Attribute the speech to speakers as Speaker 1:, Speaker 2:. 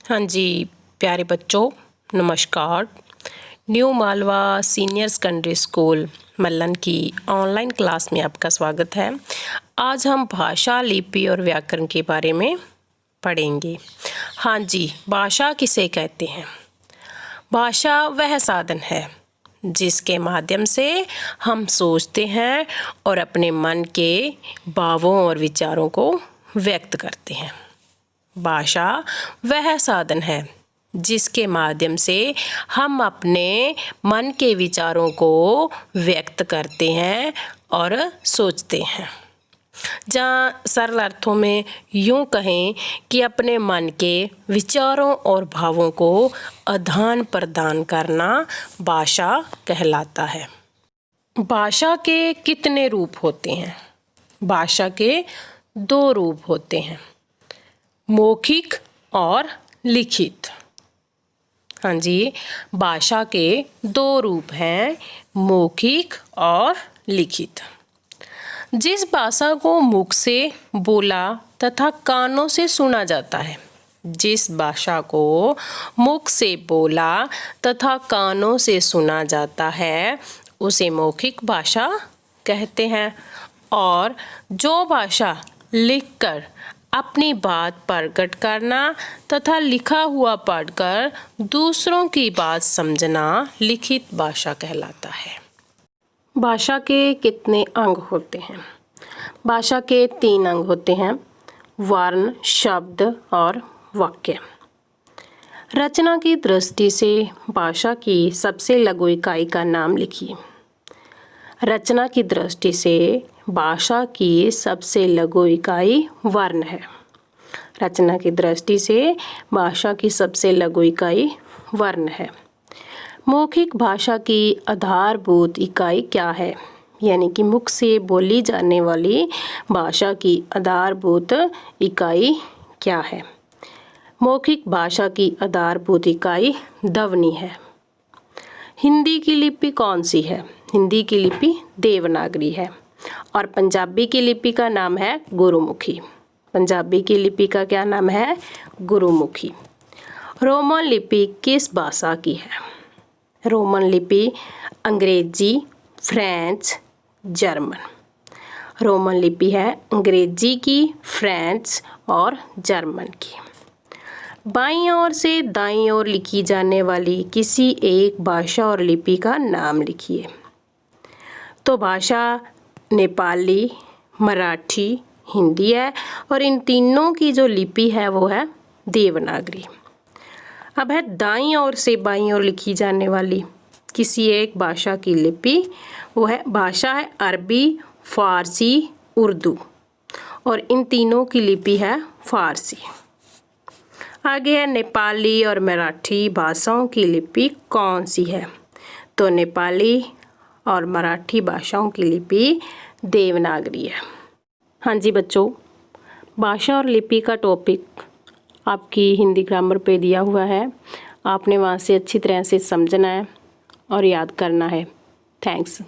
Speaker 1: हाँ जी प्यारे बच्चों, नमस्कार। New Malwa senior secondary school Mallan की ऑनलाइन क्लास में आपका स्वागत है। आज हम भाषा, लिपि और व्याकरण के बारे में पढ़ेंगे। हाँ जी, भाषा किसे कहते हैं? भाषा वह साधन है जिसके माध्यम से हम सोचते हैं और अपने मन के भावों और विचारों को व्यक्त करते हैं। भाषा वह साधन है जिसके माध्यम से हम अपने मन के विचारों को व्यक्त करते हैं और सोचते हैं। जहाँ सरल अर्थों में यूँ कहें कि अपने मन के विचारों और भावों को आदान प्रदान करना भाषा कहलाता है। भाषा के कितने रूप होते हैं? भाषा के 2 रूप होते हैं, मौखिक और लिखित। हाँ जी, भाषा के 2 रूप हैं, मौखिक और लिखित। जिस भाषा को मुख से बोला तथा कानों से सुना जाता है, जिस भाषा को मुख से बोला तथा कानों से सुना जाता है उसे मौखिक भाषा कहते हैं। और जो भाषा लिखकर अपनी बात प्रकट करना तथा लिखा हुआ पढ़कर दूसरों की बात समझना लिखित भाषा कहलाता है। भाषा के कितने अंग होते हैं? भाषा के 3 अंग होते हैं, वर्ण, शब्द और वाक्य। रचना की दृष्टि से भाषा की सबसे लघु इकाई का नाम लिखिए। रचना की दृष्टि से भाषा की सबसे लघु इकाई वर्ण है। रचना की दृष्टि से भाषा की सबसे लघु इकाई वर्ण है। मौखिक भाषा की आधारभूत इकाई क्या है? यानी कि मुख से बोली जाने वाली भाषा की आधारभूत इकाई क्या है? मौखिक भाषा की आधारभूत इकाई ध्वनि है। हिंदी की लिपि कौन सी है? हिंदी की लिपि देवनागरी है और पंजाबी की लिपि का नाम है गुरुमुखी। पंजाबी की लिपि का क्या नाम है? गुरुमुखी। रोमन लिपि किस भाषा की है? रोमन लिपि अंग्रेजी, फ्रेंच, जर्मन। रोमन लिपि है अंग्रेजी की, फ्रेंच और जर्मन की। बाईं ओर से दाईं ओर लिखी जाने वाली किसी एक भाषा और लिपि का नाम लिखिए। तो भाषा नेपाली, मराठी, हिंदी है और इन तीनों की जो लिपि है वो है देवनागरी। अब है दाईं ओर से बाईं ओर लिखी जाने वाली किसी एक भाषा की लिपि, वो है भाषा है अरबी, फारसी, उर्दू और इन तीनों की लिपि है फारसी। आगे है नेपाली और मराठी भाषाओं की लिपि कौन सी है? तो नेपाली और मराठी भाषाओं की लिपि देवनागरी है। हाँ जी बच्चों, भाषा और लिपि का टॉपिक आपकी हिंदी ग्रामर पे दिया हुआ है। आपने वहाँ से अच्छी तरह से समझना है और याद करना है। थैंक्स।